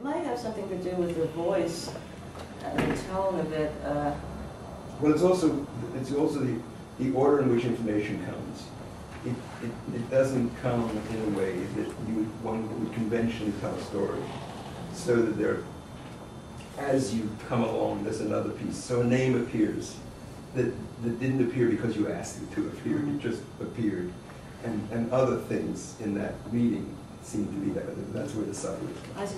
might have something to do with the voice and the tone of it. Well, it's also the order in which information comes. It doesn't come in a way that one would conventionally tell a story, so that there, as you come along, there's another piece. So a name appears that didn't appear because you asked it to appear. It just appeared, and other things in that reading seem to be that. That's where the subtle is.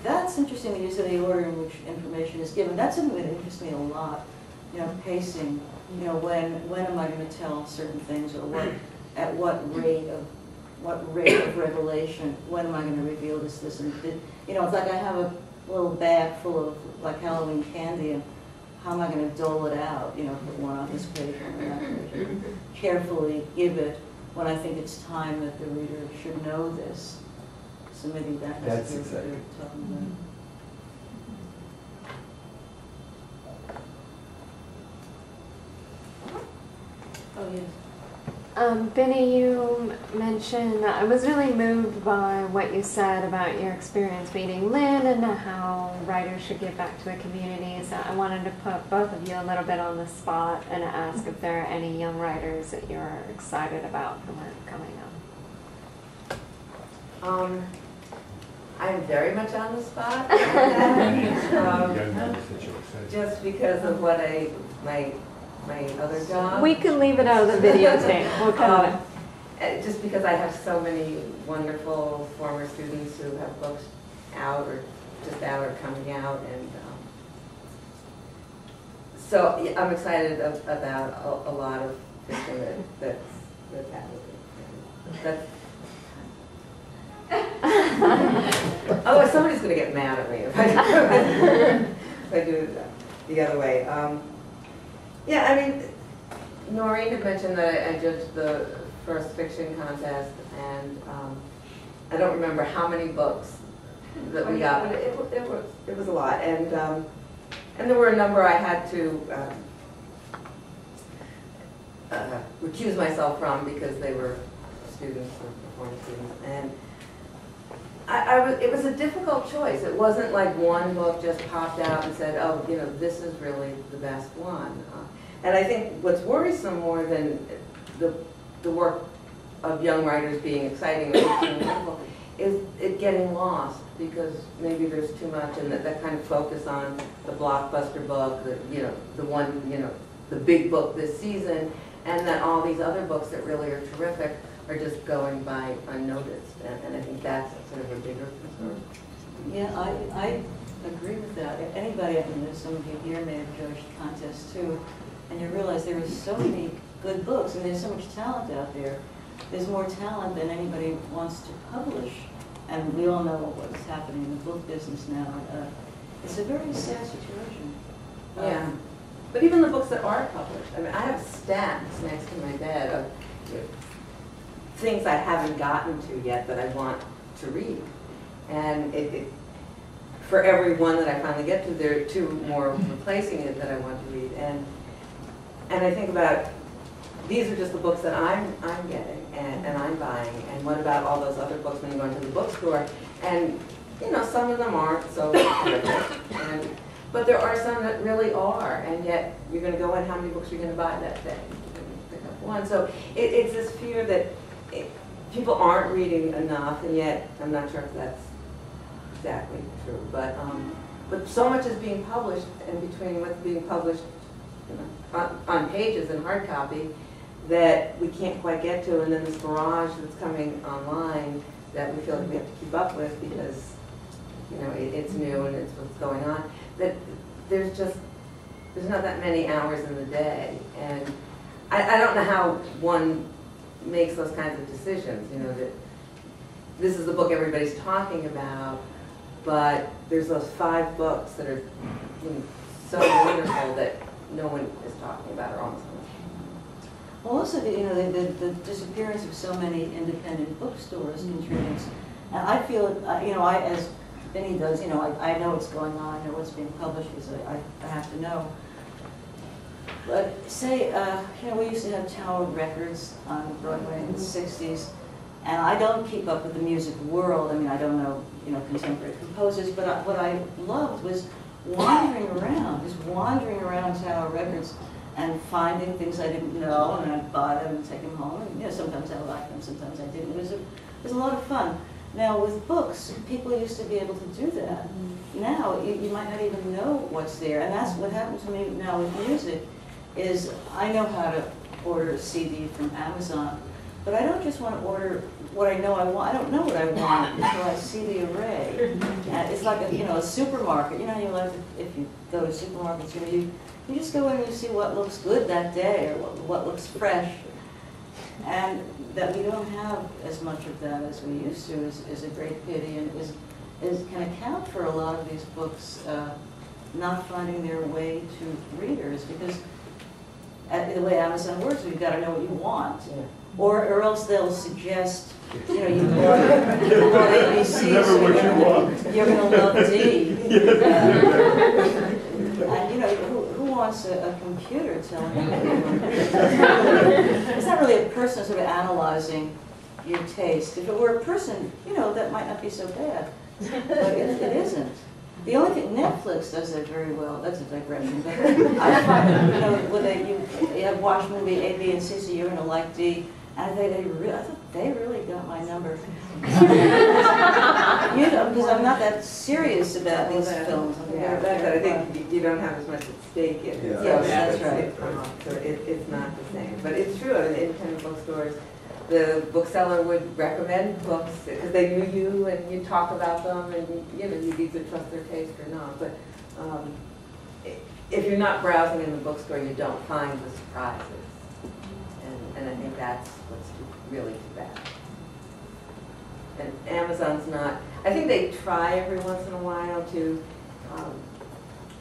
That's interesting that you said the order in which information is given. That's something that interests me a lot. You know, pacing. You know, when am I going to tell certain things, or at what rate of revelation? When am I going to reveal this, and you know, it's like I have a little bag full of like Halloween candy, and how am I going to dole it out? You know, put one on this page, one on that page. Carefully give it when I think it's time that the reader should know this. So maybe that's what you're talking about. Oh, yes. Binnie, you mentioned, I was really moved by what you said about your experience meeting Lynne and how writers should give back to the community. So I wanted to put both of you a little bit on the spot and ask if there are any young writers that you're excited about who are coming up. I'm very much on the spot. Just because of what my other job. We can leave it out of the videotape. We'll cut it. Just because I have so many wonderful former students who have books out or just out or coming out, and so yeah, I'm excited about a lot of fiction that's happening. Otherwise, somebody's going to get mad at me if I do it the other way. Yeah, I mean, Noreen had mentioned that I judged the first fiction contest, and I don't remember how many books that we got, but it was a lot, and there were a number I had to recuse myself from because they were students or former students, and it was a difficult choice. It wasn't like one book just popped out and said, oh, you know, this is really the best one. And I think what's worrisome more than the work of young writers being exciting and wonderful is it getting lost because maybe there's too much, and that kind of focus on the blockbuster book, the one, the big book this season, and that all these other books that really are terrific are just going by unnoticed, and I think that's sort of a bigger concern. Yeah, I agree with that. Anybody, I mean, some of you here may have judged the contest too, and you realize there are so many good books, and there's so much talent out there. There's more talent than anybody wants to publish, and we all know what's happening in the book business now. It's a very sad situation. Yeah, but even the books that are published, I mean, I have stacks next to my bed of things I haven't gotten to yet that I want to read. And for every one that I finally get to, there are two more replacing it that I want to read. And I think about, these are just the books that I'm getting and I'm buying. And what about all those other books when you go into the bookstore? And some of them aren't so terrific. But there are some that really are. And yet you're going to go in, how many books are you going to buy that day? You're going to pick up one. So it's this fear that people aren't reading enough, and yet I'm not sure if that's exactly true. But so much is being published, and between what's being published on pages and hard copy that we can't quite get to, and then this barrage that's coming online that we feel like we have to keep up with because it's new and it's what's going on. That there's not that many hours in the day, and I don't know how one makes those kinds of decisions, that this is the book everybody's talking about, but there's those 5 books that are so wonderful that no one is talking about, or almost no one. Well, also, the disappearance of so many independent bookstores contributes. And I feel, as Binnie does, I know what's going on, I know what's being published, because I have to know. But say, we used to have Tower Records on Broadway in the 60s, And I don't keep up with the music world. I mean, I don't know, you know, contemporary composers, but what I loved was wandering around Tower Records and finding things I didn't know, and I'd buy them and take them home. And, you know, sometimes I liked them, sometimes I didn't. It was a lot of fun. Now, with books, people used to be able to do that. Now, you might not even know what's there. And that's what happened to me now with music, is I know how to order a CD from Amazon, but I don't just want to order what I know I want. I don't know what I want until I see the array. And it's like a supermarket. You know, you like if you go to supermarkets, you just go in and you see what looks good that day or what looks fresh. And that we don't have as much of that as we used to is a great pity, and can account for a lot of these books not finding their way to readers, because the way Amazon works, you've got to know what you want, or else they'll suggest, you know, you bought ABC, Never what you want. You're going to love D. And you know, who wants a computer telling you what you want? It's not really a person sort of analyzing your taste. If it were a person, you know, that might not be so bad. But it isn't. The only thing, Netflix does that very well. That's a digression. But I find, you know, when you have watched movie A, B, and C, so you're going to like D, and I thought they really got my number. You know, because I'm not that serious about these films. Yeah, but I think you don't have as much at stake in it. Yeah. Yes, that's right. So it's not the same. But it's true, in independent bookstores, the bookseller would recommend books because they knew you and you talk about them, and you know, you'd either trust their taste or not. But if you're not browsing in the bookstore, you don't find the surprises. And I think that's what's really too bad. And Amazon's not, I think they try every once in a while to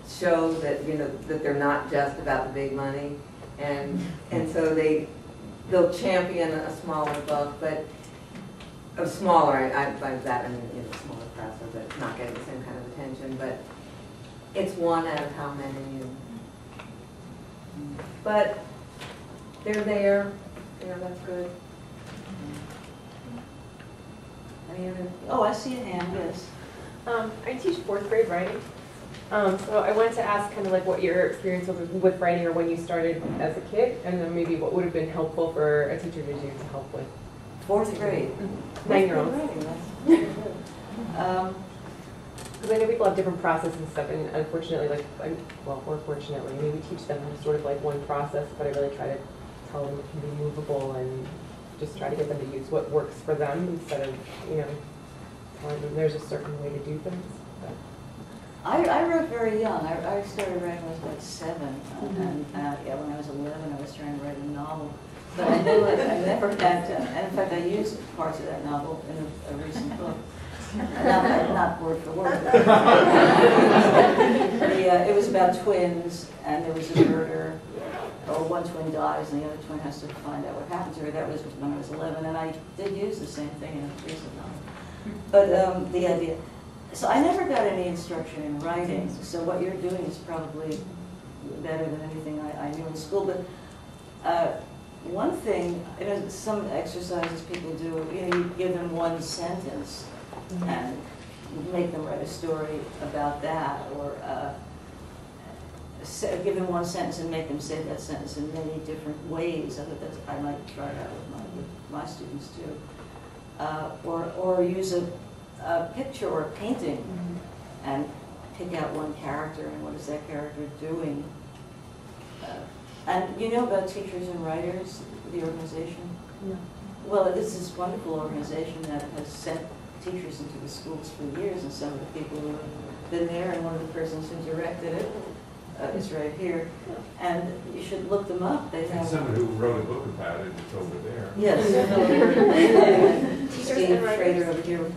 show that, you know, that they're not just about the big money. And so they'll champion a smaller book, but a smaller, by that I mean, you know, smaller press, but it's not getting the same kind of attention, but it's one out of how many. But they're there, you know, that's good. Oh, I see a hand, yes. I teach 4th grade writing. So I wanted to ask kind of like what your experience was with writing, or when you started as a kid, and then maybe what would have been helpful for a teacher to do to help with. 4th grade. 9-year-olds. Because I know people have different processes and stuff, and unfortunately, or fortunately, maybe we teach them sort of like one process, but I really try to tell them it can be movable and just try to get them to use what works for them instead of, you know, telling them there's a certain way to do things. But. I wrote very young. I started writing when I was about 7, and yeah, when I was 11, I was trying to write a novel. But I knew it. I never had to. And in fact, I used parts of that novel in a recent book. Not word for word. It was about twins, and there was a murder. Or one twin dies, and the other twin has to find out what happened to her. That was when I was 11, and I did use the same thing in a recent novel. But the idea. So I never got any instruction in writing, so what you're doing is probably better than anything I knew in school. But one thing, you know, some exercises people do, you know, you give them one sentence and make them write a story about that, or give them one sentence and make them say that sentence in many different ways. I might try that with my students too. Or use a picture or a painting and pick out one character and what is that character doing. And you know about Teachers and Writers, the organization? No. Well, this is a wonderful organization that has sent teachers into the schools for years, and some of the people who have been there, and one of the persons who directed it is right here. And you should look them up. They have someone who wrote a book about it is over there. Yes. Steve Schrader over here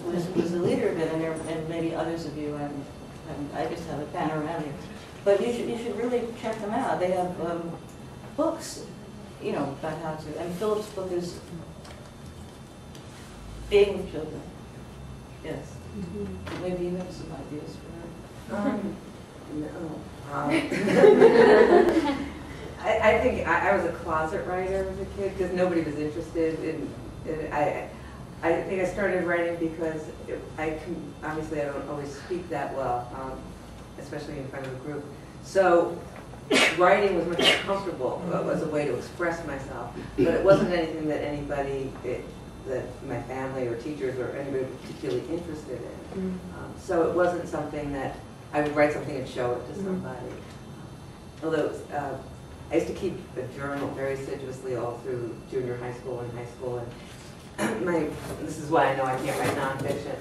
was the leader of it, and maybe others of you. I just have a panorama here. But you should really check them out. They have books, you know, about how to. And Philip's book is Being with Children. Yes. Maybe you have some ideas for her. No. I think I was a closet writer as a kid because nobody was interested in I think I started writing because obviously I don't always speak that well, especially in front of a group. So writing was much more comfortable as a way to express myself, but it wasn't anything that anybody, that my family or teachers or anybody was particularly interested in. So it wasn't something that I would write something and show it to somebody. Although it was, I used to keep a journal very assiduously all through junior high school and high school, and this is why I know I can't write nonfiction.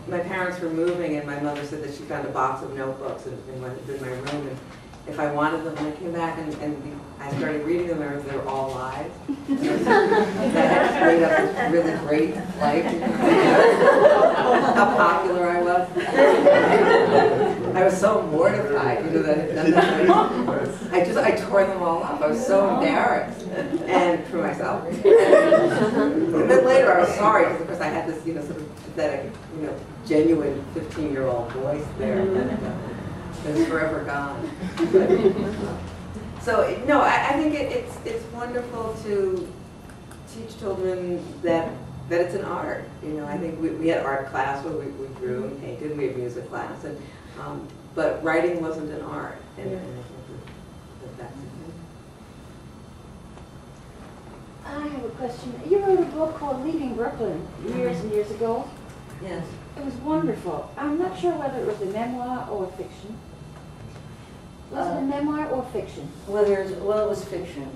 My parents were moving, and my mother said that she found a box of notebooks in my room, and if I wanted them, when I came back and I started reading them, I realized they were all lies. That had made up a really great life. How popular I was. I was so mortified, that I'd done that. I tore them all up. I was so embarrassed, and for myself. And then later, I was sorry because, of course, I had this, sort of pathetic, genuine 15-year-old voice there. It's forever gone. So no, I think it's wonderful to teach children that it's an art. I think we had art class where we drew and painted, and we had music class, and but writing wasn't an art. And I think that's I have a question. You wrote a book called Leaving Brooklyn years and years ago. Yes. It was wonderful. I'm not sure whether it was a memoir or fiction. Was it a memoir or fiction? Well, it was fiction,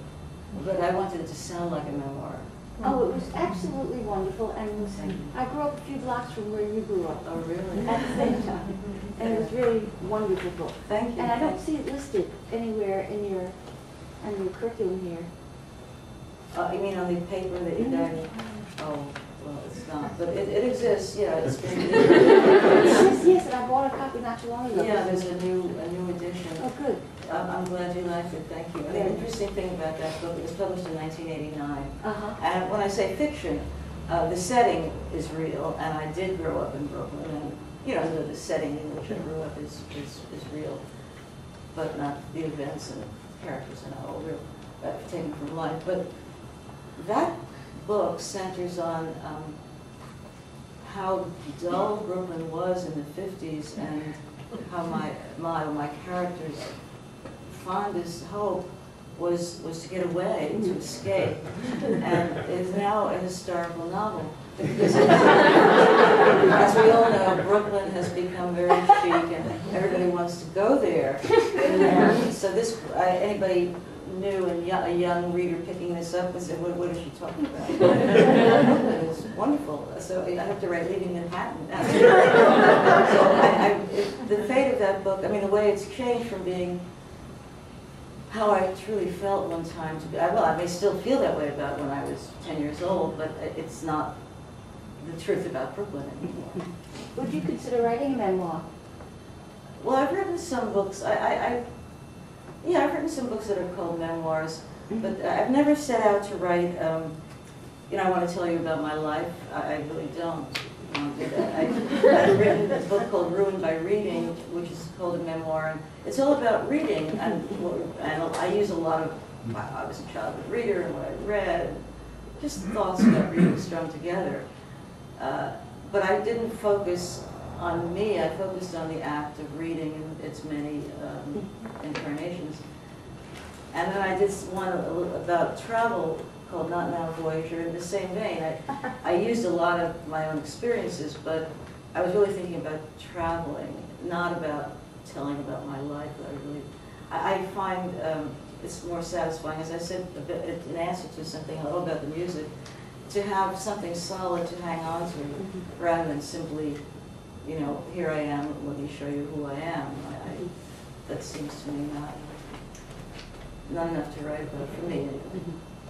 but I wanted it to sound like a memoir. Oh, it was absolutely wonderful, and Thank you. I grew up a few blocks from where you grew up Oh, really? at the same time, and it was really wonderful book. Thank you. And I don't see it listed anywhere in your curriculum here. You mean on the paper that you got? Oh, well, it's not, but it exists. Yeah, it's been. Yes, and I bought a copy not too long ago. Yeah, there's a new edition. Oh, good. I'm glad you liked it. Thank you. And the interesting thing about that book, it was published in 1989. And when I say fiction, the setting is real, and I did grow up in Brooklyn, and the setting in which I grew up is real, but not the events and characters and all real, taken from life. But that book centers on how dull Brooklyn was in the 50s, and how my character's fondest hope was to get away, to escape, and is now a historical novel. Because as we all know, Brooklyn has become very chic, and everybody wants to go there. And so this, anybody new and a young reader picking this up would say, what is she talking about? It's wonderful. So I have to write Leaving Manhattan. So the fate of that book, the way it's changed from being how I truly felt one time to be, I may still feel that way about when I was 10 years old, but it's not the truth about Brooklyn anymore. Would you consider writing a memoir? Well, I've written some books. I've written some books that are called memoirs, but I've never set out to write, I want to tell you about my life. I really don't want to do that. I've written a book called Ruined by Reading, which is called a memoir, and it's all about reading, and I use a lot of, I was a childhood reader, and what I read, and just thoughts about reading strung together. But I didn't focus on me, I focused on the act of reading in its many incarnations. And then I did one about travel called Not Now Voyager in the same vein. I used a lot of my own experiences, but I was really thinking about traveling, not about telling about my life. I find it's more satisfying, as I said in answer to something about the music, to have something solid to hang on to, rather than simply, here I am, let me show you who I am. That seems to me not enough to write about for me.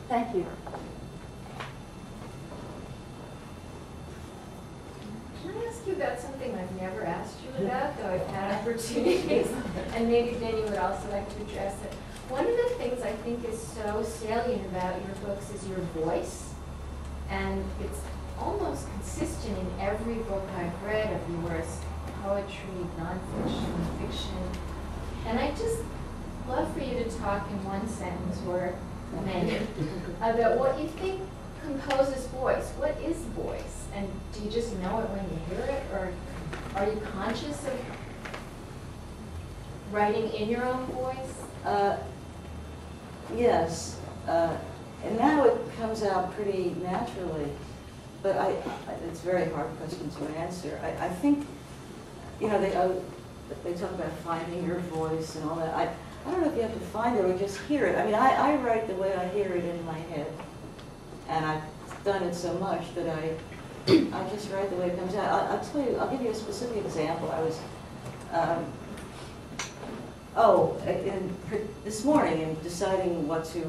Thank you. Can I ask you about something I've never asked you about, though I've had opportunities, and maybe Binnie would also like to address it. One of the things I think is so salient about your books is your voice, and it's almost consistent in every book I've read of yours, poetry, nonfiction, fiction, and I just love for you to talk in one sentence or many about what you think composes voice. What is voice? And do you just know it when you hear it, or are you conscious of writing in your own voice? Yes, and now it comes out pretty naturally, but it's a very hard question to answer. I think, you know, they talk about finding your voice and all that. I don't know if you have to find it or just hear it. I mean, I write the way I hear it in my head, and I've done it so much that I just write the way it comes out. I'll tell you, I'll give you a specific example. I was, this morning in deciding what to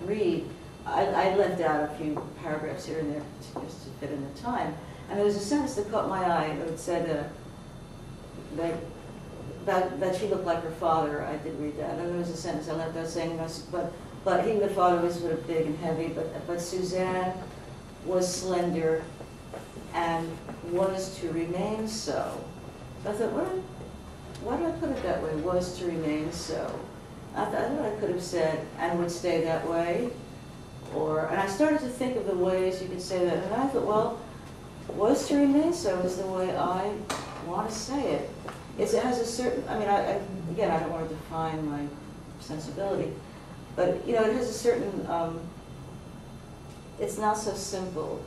read, I left out a few paragraphs here and there just to fit in the time. And there was a sentence that caught my eye that said that she looked like her father. I did read that. And there was a sentence I left out saying, but he, the father, was sort of big and heavy, but Suzanne was slender and was to remain so. So I thought, why did I put it that way, was to remain so? I thought I could have said, and would stay that way. And I started to think of the ways you could say that, and I thought, well, was to remain so is the way I want to say it. It has a certain, I mean, again, I don't want to define my sensibility, but, you know, it has a certain, it's not so simple.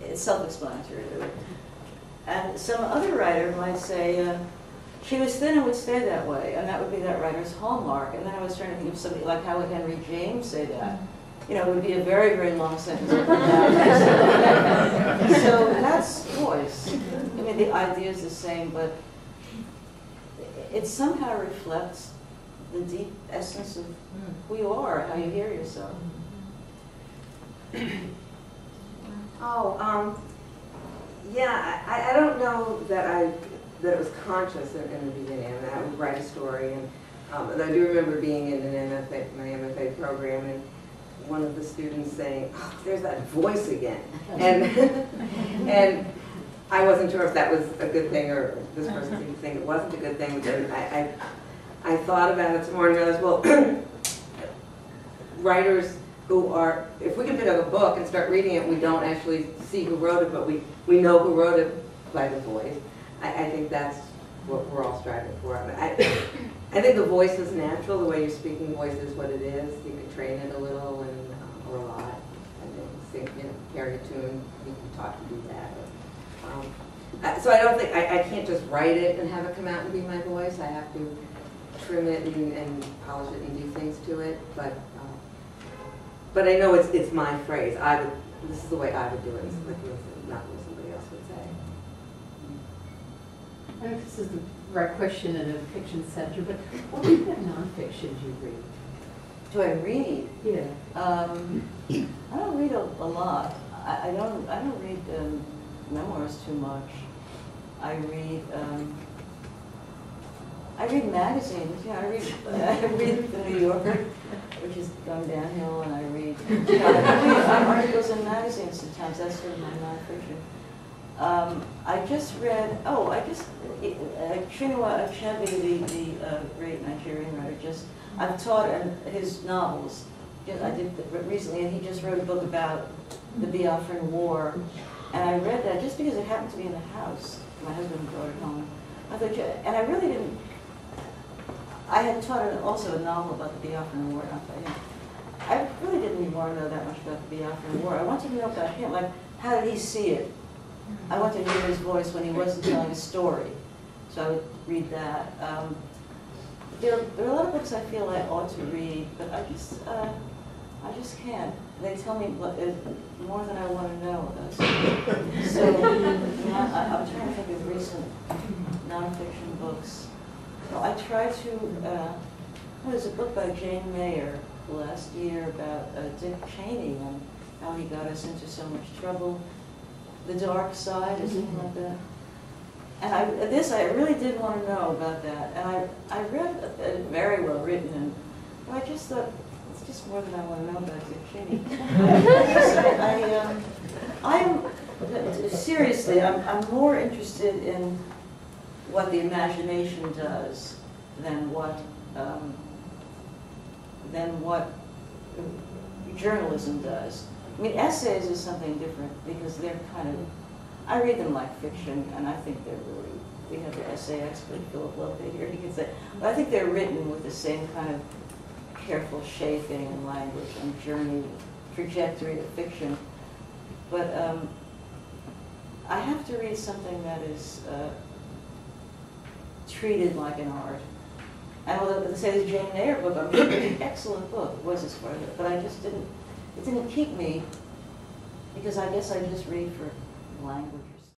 It's self-explanatory, really. And some other writer might say, she was thin and would stay that way, and that would be that writer's hallmark. And then I was trying to think of somebody, like how would Henry James say that? You know, it would be a very, very long sentence. So that's voice. I mean, the idea is the same, but it somehow reflects the deep essence of who you are, how you hear yourself. Yeah, I don't know that it was conscious in the beginning. I mean, I would write a story, and I do remember being in my MFA program, and one of the students saying, "Oh, there's that voice again," and I wasn't sure if that was a good thing or this person seemed to think it wasn't a good thing. But I thought about it some more and realized, well, writers who are, if we can pick up a book and start reading it, we don't actually see who wrote it, but we know who wrote it by the voice. I think that's what we're all striving for. I think the voice is natural. The way you're speaking voice is what it is. You can train it a little and or a lot. And then sing, you know, carry a tune. You can talk to do that. So I don't think I can't just write it and have it come out and be my voice. I have to trim it and polish it and do things to it. But I know it's my phrase. This is the way I would do it. It's not what somebody else would say. I don't know if this is the right question in a fiction center, but what kind of nonfiction do you read? Do I read? Yeah. I don't read a lot. I don't read memoirs too much. I read magazines. Yeah, I read The New Yorker, which is going downhill, and I read articles in magazines sometimes. That's sort of my nonfiction. I just read, Chinua Achebe, the great Nigerian writer, I've taught his novels. I did recently, and he just wrote a book about the Biafran War. And I read that just because it happened to be in the house. My husband brought it home. I thought, and I really didn't, I had taught also a novel about the Biafran War. I really didn't even want to know that much about the Biafran War. I wanted to know about him, like, how did he see it? I wanted to hear his voice when he wasn't telling a story. So I would read that. There are a lot of books I feel I ought to read, but I just can't. They tell me more than I want to know. So I'm trying to think of recent nonfiction books. So I tried to, there's a book by Jane Mayer last year about Dick Cheney and how he got us into so much trouble. The Dark Side or something like that. And I really did want to know about that. And I read it very well written, and I just thought, it's just more than I want to know about Dick Cheney. Seriously, I'm more interested in what the imagination does than what journalism does. I mean, essays is something different because they're kind of, I read them like fiction, and I think they're really, we have the essay expert, Philip Lope here, he can say, but I think they're written with the same kind of careful shaping and language and journey, trajectory of fiction. But I have to read something that is treated like an art. And although, say, the Jane Eyre book, I mean, it's an excellent book, was as far as it, but I just didn't, it didn't keep me, because I guess I just read for language.